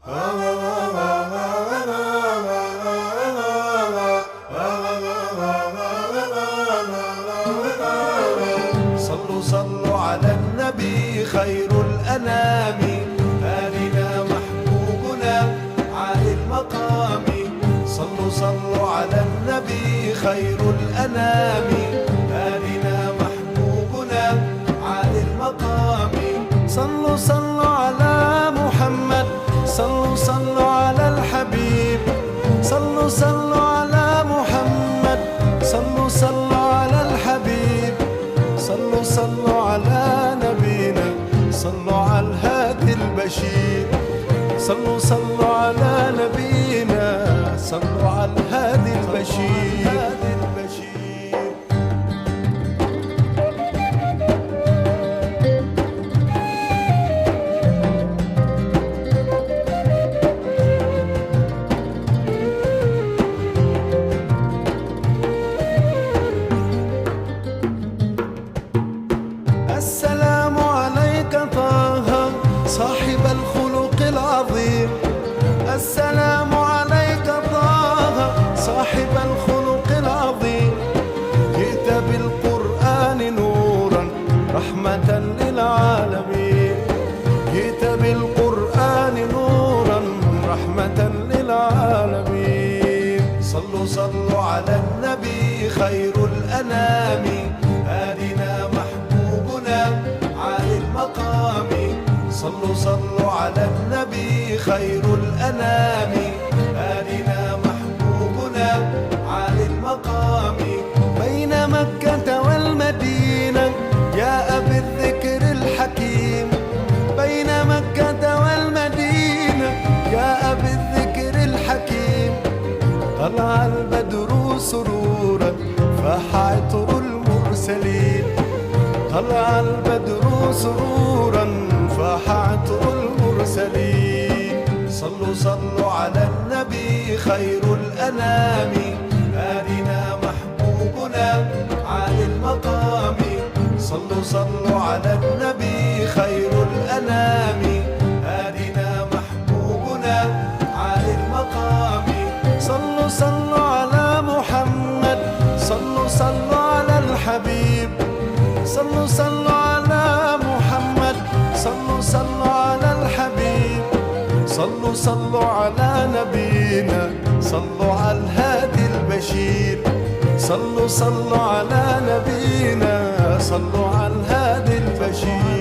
صلوا صلوا على النبي خير الأنام، هادنا محبوبنا عالي المقام. صلوا صلوا على النبي خير الأنام، هادنا محبوبنا عالي المقام. صلوا صلوا على محمد، صلوا صلوا على الحبيب، صلوا صلوا على محمد، صلوا صلوا على الحبيب، صلوا صلوا على نبينا، صلوا على الهادي البشير. صلوا صلوا على نبينا، صلوا على الهادي البشير. السلام عليك طه صاحب الخلق العظيم، السلام عليك طه صاحب الخلق العظيم. جئت بالقرآن نورا رحمة للعالمين، جئت بالقرآن نورا رحمة للعالمين. صلوا صلوا على النبي خير الأنام، هادنا محبوبنا عالي المقام. صلوا صلوا على النبي خير الأنام، هادنا محبوبنا عالي المقام. بين مكة والمدينة جاء بالذكر الحكيم، بين مكة والمدينة جاء بالذكر الحكيم. طلع البدر سرورا فاح عطر المرسلين، طلع البدر سرورا فاح عطر المرسلين. صلوا صلوا على النبي خير الأنام، هادنا محبوبنا عالي المقام. صلوا صلوا على النبي خير الأنام، هادنا محبوبنا عالي المقام. صلوا صلوا على محمد، صلوا صلوا على الحبيب، صلوا صلوا على محمد، صلوا صلوا على الحبيب، صلوا صلوا على نبينا، صلوا على الهادي البشير. صلوا صلوا على نبينا، صلوا على الهادي البشير.